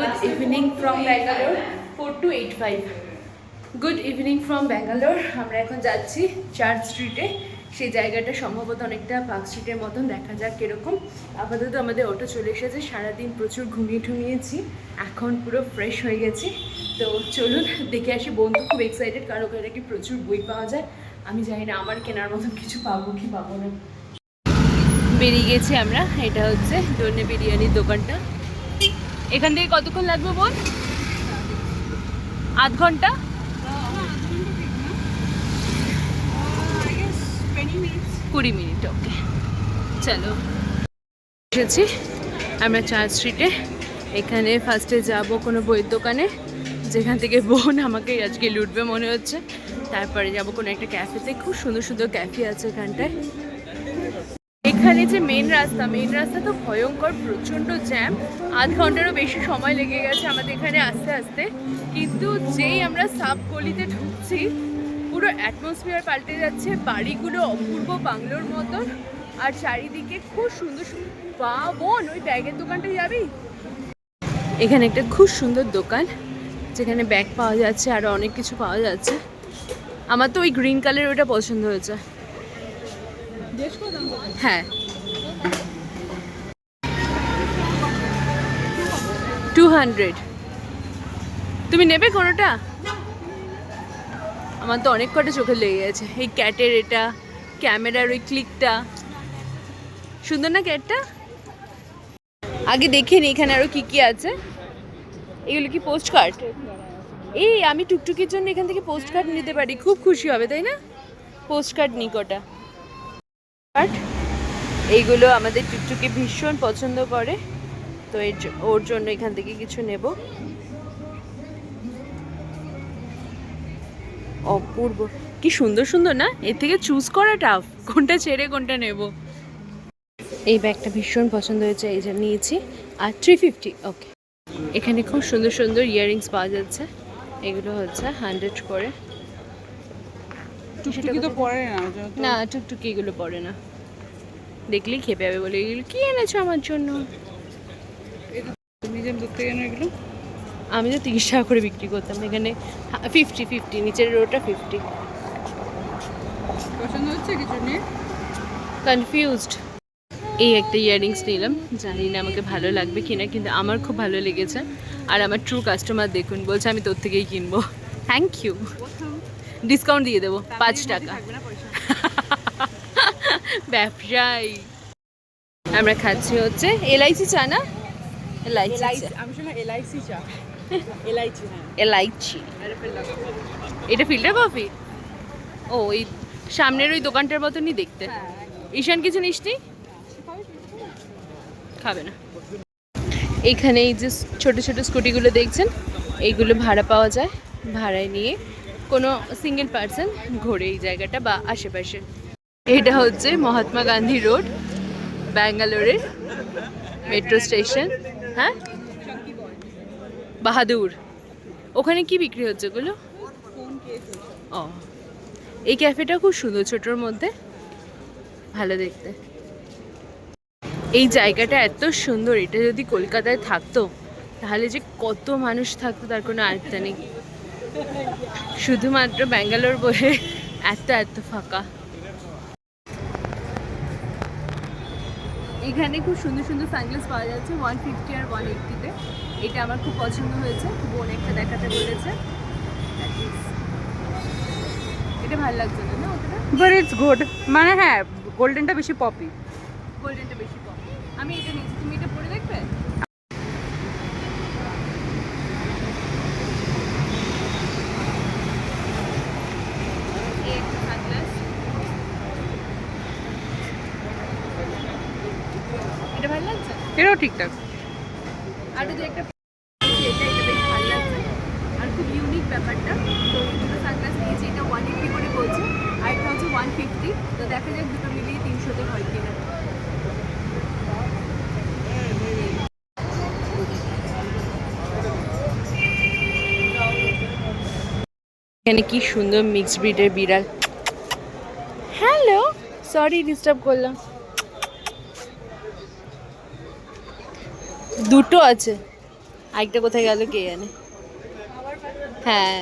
Good evening from Bangalore. 4285. Good evening from Bangalore. আমরা এখন যাচ্ছি চার্চ স্ট্রিটে। সেই জায়গাটা সম্ভবত অনেকটা পার্ক স্ট্রিটের মতন, দেখা যাক কীরকম। আপাতত আমাদের অটো চলে এসেছে। সারাদিন প্রচুর ঘুমিয়েছি, এখন পুরো ফ্রেশ হয়ে গেছি। তো চলুন দেখে আসি। বন্ধু খুব এক্সাইটেড, কারণ ওখানে নাকি প্রচুর বই পাওয়া যায়। আমি জানি না আমার কেনার মতন কিছু পাবো কি পাবো না। বেরিয়ে গেছি আমরা। এটা হচ্ছে ধনে বিরিয়ানির দোকানটা। এখান থেকে কতক্ষণ লাগবে বোন? আধ ঘন্টা? 20 মিনিট। ওকে, চলো এসেছি আমরা চার্চ স্ট্রিটে। এখানে ফার্স্টে যাব কোনো বইয়ের দোকানে, যেখান থেকে বোন আমাকে আজকে লুটবে মনে হচ্ছে। তারপরে যাব কোনো একটা ক্যাফেতে। খুব সুন্দর সুন্দর ক্যাফে আছে এখানটায়। এখানে যে মেন রাস্তা তো ভয়ঙ্কর, প্রচণ্ড জ্যাম। আধ ঘন্টারও বেশি সময় লেগে গেছে আমাদের এখানে আসতে আসতে। কিন্তু যেই আমরা সাব গলিতে ঢুকছি, পুরো অ্যাটমসফিয়ার পাল্টে যাচ্ছে। বাড়িগুলো অপূর্ব বাংলোর মতন, আর চারিদিকে খুব সুন্দর সুন্দর। বা বোন, ওই ব্যাগের দোকানটা যাবি? এখানে একটা খুব সুন্দর দোকান, যেখানে ব্যাগ পাওয়া যাচ্ছে, আরও অনেক কিছু পাওয়া যাচ্ছে। আমার তো ওই গ্রিন কালার ওটা পছন্দ হয়েছে। হ্যাঁ, 200। তুমি নেবে কোনোটা? আমার তো অনেক কটা চোখে লেগে গেছে। এই ক্যাটের এটা, ক্যামেরার ওই ক্লিকটা সুন্দর না ক্যাটটা? আগে দেখে নি এখানে আরো কি কি আছে। এগুলো কি পোস্ট কার্ড? এই আমি টুকটুকির জন্য এখান থেকে পোস্ট কার্ড নিতে পারি, খুব খুশি হবে তাই না? পোস্ট কার্ড নি কটা। এইগুলো আমাদের টুকটুকি ভীষণ পছন্দ করে, তো ওর জন্য এখান থেকে কিছু নেব। অপূর্ব, কি সুন্দর সুন্দর না? এর থেকে চুজ করা টাফ, কোনটা ছেড়ে কোনটা নেব। এই ব্যাগটা ভীষণ পছন্দ হয়েছে, এই যে নিয়েছি। আর 350। ওকে, এখানে খুব সুন্দর সুন্দর ইয়াররিংস পাওয়া যাচ্ছে। এগুলো হচ্ছে 100 করে। টুকটুকি তো পরে না, টুকটুকি এগুলো পরে না, দেখলেই খেপে যাবে বলে। এগুলো কি এনেছো আমার জন্য? তুমি যে দূর থেকে এনে এগুলো? আমি তো 30 টাকা করে বিক্রি করতাম, এখানে 50। নিচের রোটা 50। পছন্দ হচ্ছে কিছু নিয়ে? কনফিউজড। এই একটা ইয়াররিংস নিলাম, জানি না আমাকে ভালো লাগবে কিনা, কিন্তু আমার খুব ভালো লেগেছে। আর আমার ট্রু কাস্টমার দেখুন, বলছে আমি তোর থেকেই কিনবো। থ্যাংক ইউ, ডিসকাউন্ট দিয়ে দেবো 5 টাকা। ব্যবসায়ী। আমরা খাচ্ছি হচ্ছে এলাইচি চা না? এলাইচি, আমি শুনে এলআইসি চা। এলআইচি, হ্যাঁ এলাইচি। এটা ফিল্টার কফি? ও, ওই সামনের ওই দোকানটার মতনই দেখতে। ঈশান কিছু নিসনি? খাবে না। এখানে এই যে ছোট ছোট স্কুটিগুলো দেখছেন, এইগুলো ভাড়া পাওয়া যায়। ভাড়ায় নিয়ে কোনো সিঙ্গেল পার্সন ঘোরে এই জায়গাটা বা আশেপাশে। এটা হচ্ছে মহাত্মা গান্ধী রোড, ব্যাঙ্গালোরের মেট্রো স্টেশন। হ্যাঁ, বাহাদুর। ওখানে কি বিক্রি হচ্ছে ওগুলো? ও, এই ক্যাফেটা খুব সুন্দর, ছোটোর মধ্যে, ভালো দেখতে। এই জায়গাটা এত সুন্দর, এটা যদি কলকাতায় থাকতো তাহলে যে কত মানুষ থাকতো তার কোনো আয়ত্তা নেই। শুধুমাত্র ব্যাঙ্গালোর বলে এত ফাঁকা। এখানে খুব সুন্দর সুন্দর সানগ্লাস পাওয়া যাচ্ছে 150 আর 180-তে। এটা আমার খুব পছন্দ হয়েছে, বোন একটা দেখাতে বলেছে। এটা ভালো লাগছে না ওটা? বাট ইটস গুড, মানে হ্যাঁ, গোল্ডেনটা বেশি পপি। গোল্ডেনটা বেশি কম। আমি এটা নিয়েছি, তুমি এটা পরে দেখবে? এটা ভালো লাগছে? এটাও ঠিকঠাক। আর যদি একটা এটা বেশ ভালো লাগছে, আর খুব ইউনিক ব্যাপারটা। তো দুটো সানগ্লাস নিয়েছি, এটা 180 করে বলছে, আর এটা হচ্ছে 150। তো দেখা যাক দুটো মিলিয়ে 300-তে হয় কিনা। এখানে কি সুন্দর মিক্সড ব্রিডের বিড়াল। হ্যালো, সরি ডিস্টার্ব করলাম। দুটো আছে। আরেকটা কোথায় গেল কে জানে। হ্যাঁ,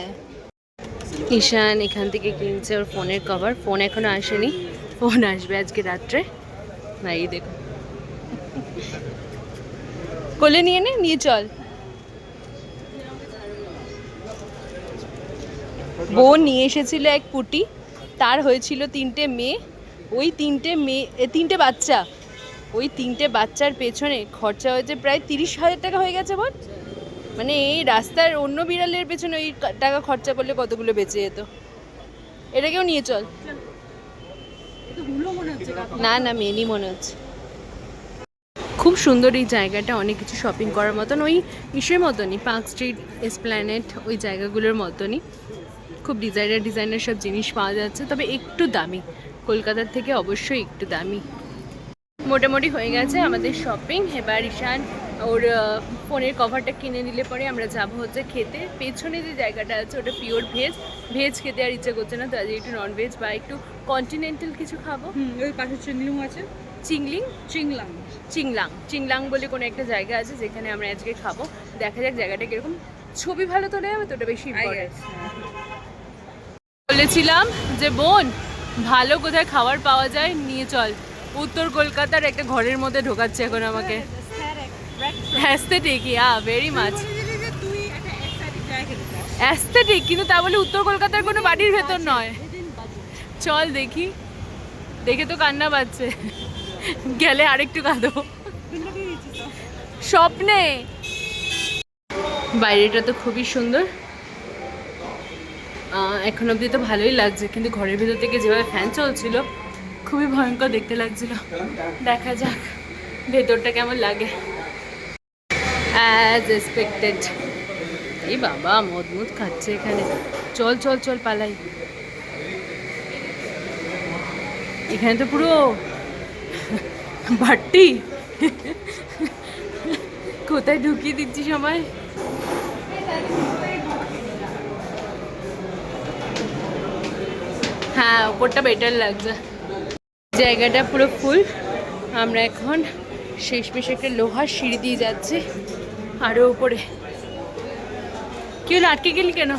ঈশান এখান থেকে কিনছে ওর ফোনের কভার। ফোন এখনো আসেনি, ফোন আসবে আজকে রাত্রে। না এই দেখো, কোলে নিয়ে নে, নিয়ে চল। বোন নিয়ে এসেছিল এক পুটি, তার হয়েছিল 3টে মেয়ে। ওই 3টে বাচ্চা, ওই 3টে বাচ্চার পেছনে খরচা হয়েছে প্রায় 30,000 টাকা হয়ে গেছে বল। মানে এই রাস্তার অন্য বিড়ালের পেছনে ওই টাকা খরচা করলে কতগুলো বেঁচে যেত। এটাকেও নিয়ে চল। না না, মেনই মনে হচ্ছে। খুব সুন্দর এই জায়গাটা, অনেক কিছু শপিং করার মতন, ওই ইসের মতনই, পার্ক স্ট্রিট, এসপ্ল্যানেড, ওই জায়গাগুলোর মতনই। খুব ডিজাইনার সব জিনিস পাওয়া যাচ্ছে, তবে একটু দামি, কলকাতার থেকে অবশ্যই একটু দামি। মোটামুটি হয়ে গেছে আমাদের শপিং। এবার ঈশান ওর ফোনের কভারটা কিনে নিলে পরে আমরা যাবো হচ্ছে খেতে। পেছনে যে জায়গাটা আছে ওটা পিওর ভেজ খেতে আর ইচ্ছা করছে না, তো আজকে একটু ননভেজ বা একটু কন্টিনেন্টাল কিছু খাবো। ওই পাশে চিংলিং আছে, চিংলাং বলে কোনো একটা জায়গা আছে যেখানে আমরা আজকে খাবো। দেখা যাক জায়গাটা কিরকম, ছবি ভালো তোলা যাবে তো, ওটা বেশি ইম্পর্টেন্ট। বলেছিলাম যে বোন ভালো কোথায় খাবার পাওয়া যায় নিয়ে চল। উত্তর কলকাতার একটা ঘরের মধ্যে ঢোকাচ্ছে এখন আমাকে। অ্যাস্থেটিক, ভেরি মাচ অ্যাস্থেটিক, কিন্তু তা বলে উত্তর কলকাতার কোনো বাড়ির ভেতর নয়। চল দেখি, দেখে তো কান্না পাচ্ছে, গেলে আরেকটু কাঁদো স্বপ্নে। বাইরেটা তো খুবই সুন্দর, এখন অবধি তো ভালোই লাগছে, কিন্তু ঘরের ভেতর থেকে যেভাবে ফ্যান চলছিল খুবই ভয়ঙ্কর দেখতে লাগছিল। দেখা যাক ভেতরটা কেমন লাগে। As expected. এই বাবা মদ খাচ্ছে এখানে। চল চল চল পালাই। এখানে তো পুরো ভাট্টি, কোথায় ঢুকিয়ে দিচ্ছি সময়। হ্যাঁ, ওপরটা বেটার লাগছে, জায়গাটা পুরো ফুল। আমরা এখন শেষমেশ একটা লোহার সিঁড়ি দিয়ে যাচ্ছি আরও উপরে। কেউ আটকে গেলি কেন?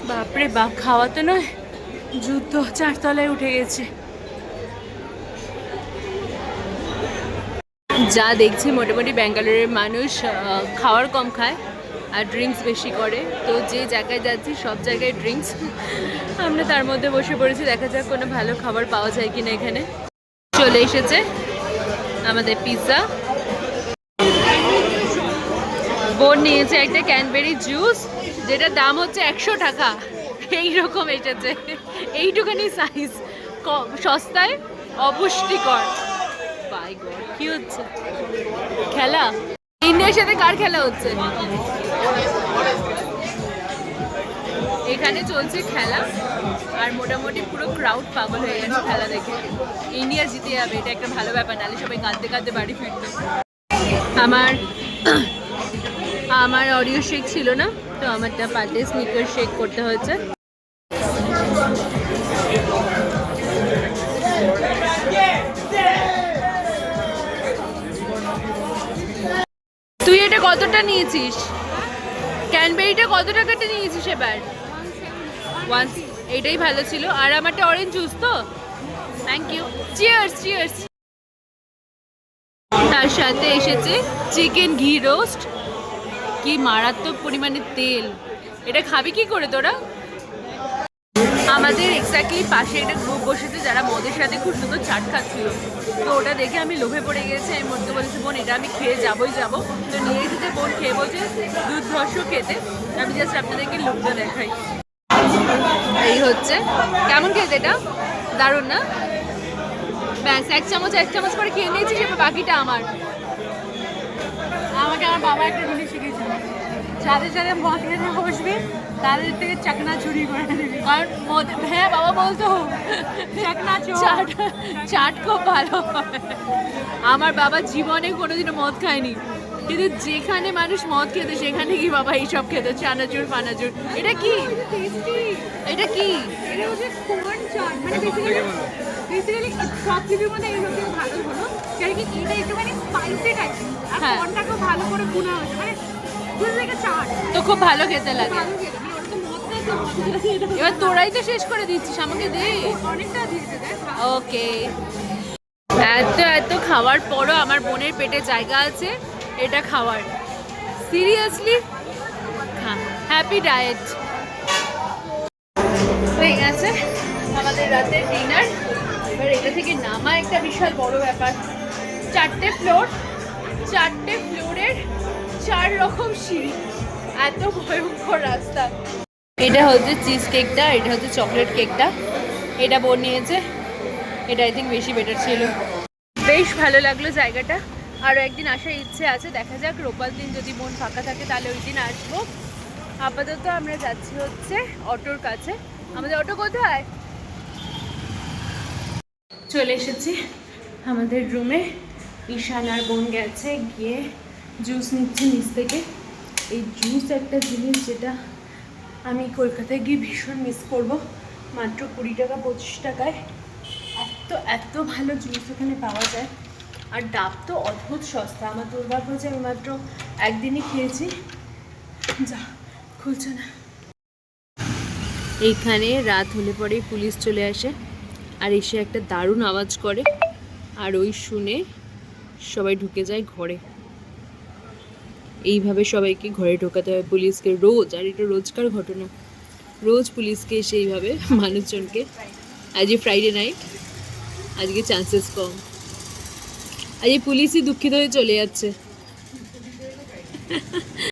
বাপরে বাপ, খাওয়া তো নয়, যুদ্ধ। 4 তলায় উঠে গেছে। যা দেখছি মোটামুটি ব্যাঙ্গালোরের মানুষ খাওয়ার কম খায় আর ড্রিঙ্কস বেশি করে, তো যে জায়গায় যাচ্ছি সব জায়গায় ড্রিঙ্কস। আমরা তার মধ্যে বসে পড়েছি, দেখা যাক কোনো ভালো খাবার পাওয়া যায় কিনা। এখানে চলে এসেছে আমাদের পিৎজা। বোন নিয়েছে একটা ক্যানবেরি জুস, যেটার দাম হচ্ছে 100 টাকা। এইরকম এসেছে, এইটুখানি সাইজ, সস্তায় অপুষ্টিকর। বাই গড, কি হচ্ছে খেলা? ইন্ডিয়ার সাথে কার খেলা হচ্ছে? এখানে চলছে খেলা, আর মোটামুটি পুরো ক্রাউড পাগল হয়ে গেছে খেলা দেখে। ইন্ডিয়া জিতে যাবে, এটা একটা ভালো ব্যাপার, নাহলে সবাই কাঁদতে কাঁদতে বাড়ি ফিরবে। আমার অডিও শেক ছিল না, তো আমারটা পাতে স্নিকার শেক করতে হয়েছে। তুই এটা কতটা নিয়েছিস? ক্যানবেরিটা কত টাকাটা নিয়েছিস এবার? এইটাই ভালো ছিল। আর আমারটা অরেঞ্জ জুস তো, থ্যাংক ইউ। Cheers cheers. তার সাথে এসেছে চিকেন ঘি রোস্ট, কি মারাত্মক পরিমাণে তেল। এটা খাবি কি করে তোরা? আমাদের এক্স্যাক্টলি পাশে একটা গ্রুপ বসেছে যারা মদের সাথে খুব সুন্দর চাট খাচ্ছিল, তো ওটা দেখে আমি লোভে পড়ে গেছি। আমি মনকে বলেছি বোন এটা আমি খেয়ে যাবোই যাবো, তো নিয়ে এসেছে। বোন খেয়ে বলছে দুর্ধর্ষ খেতে। আমি জাস্ট আপনাদেরকে লোভটা দেখাই। এই হচ্ছে, কেমন খেতে এটা? দারুণ না? ব্যাস এক চামচ করে খেয়ে নিয়েছি, সেটা বাকিটা আমার। আমাকে আমার বাবা একটা জিনিস শিখিয়েছিল, যাদের যাদের মদ খেতে বসবে তাদের থেকে চাকনা চুরি করে দিবি। কারণ মদ, হ্যাঁ বাবা বলতো চাকনা চাট খুব ভালো হয়। আমার বাবা জীবনে কোনোদিনও মদ খায়নি, কিন্তু যেখানে মানুষ মদ খেতে সেখানে কি বাবা এইসব খেতে, চানাচুর ফানাচুর। এটা কি? এটা কি? এটা হচ্ছে কর্ন চাট, মানে বেসিক্যালি সব কিছুর মধ্যে এই হচ্ছে ভালো হলো, কারণ কি এটা একটুখানি স্পাইসি টাইপ আর হ্যাঁ। কর্নটাকেও ভালো করে ভুনা হয়েছে মানে just like a চাট তো খুব ভালো খেতে লাগে। ভালো খেতে মানে ওটা তো মধ্যে তো মধ্যে এবার তোরাই তো শেষ করে দিচ্ছিস, আমাকে দে। অনেকটা দিয়েছে দেখ ওকে, এত এত খাওয়ার পরও আমার বোনের পেটে জায়গা আছে এটা খাওয়ার। সিরিয়াসলি হ্যাপি ডায়েট হয়ে গেছে আমাদের রাতের ডিনার। এবার এটা থেকে নামা একটা বিশাল বড় ব্যাপার। 4টে ফ্লোর, 4টে ফ্লোরের 4 রকম সিঁড়ি, এত ভয়ঙ্কর রাস্তা। এটা হচ্ছে চিজ কেকটা, এটা হচ্ছে চকলেট কেকটা, এটা বোন নিয়েছে। এটা আই থিঙ্ক বেশি বেটার ছিল। বেশ ভালো লাগলো জায়গাটা, আরও একদিন আসার ইচ্ছে আছে, দেখা যাক রোববার দিন যদি বোন ফাঁকা থাকে তাহলে ওই দিন আসবো। আপাতত আমরা যাচ্ছি হচ্ছে অটোর কাছে। আমাদের অটো কোথায়? চলে এসেছি আমাদের রুমে। ঈশান আর বোন গেছে, গিয়ে জুস নিচ্ছে নিচ থেকে। এই জুস একটা জিনিস যেটা আমি কলকাতায় গিয়ে ভীষণ মিস করব। মাত্র 20 টাকা 25 টাকায় এত এত ভালো জুস এখানে পাওয়া যায়। আর ডাব তো অদ্ভুত সস্তা। আমার দুর্ভাগ্য যে আমি মাত্র একদিনই খেয়েছি। যা খুলছে না। এইখানে রাত হলে পরেই পুলিশ চলে আসে আর এসে একটা দারুণ আওয়াজ করে, আর ওই শুনে সবাই ঢুকে যায় ঘরে। এইভাবে সবাইকে ঘরে ঢোকাতে হয় পুলিশকে রোজ, আর এটা রোজকার ঘটনা। রোজ পুলিশকে এসে এইভাবে মানুষজনকে, আজকে ফ্রাইডে নাইট, আজকে চান্সেস কম। আজকে পুলিশই দুঃখিত হয়ে চলে যাচ্ছে।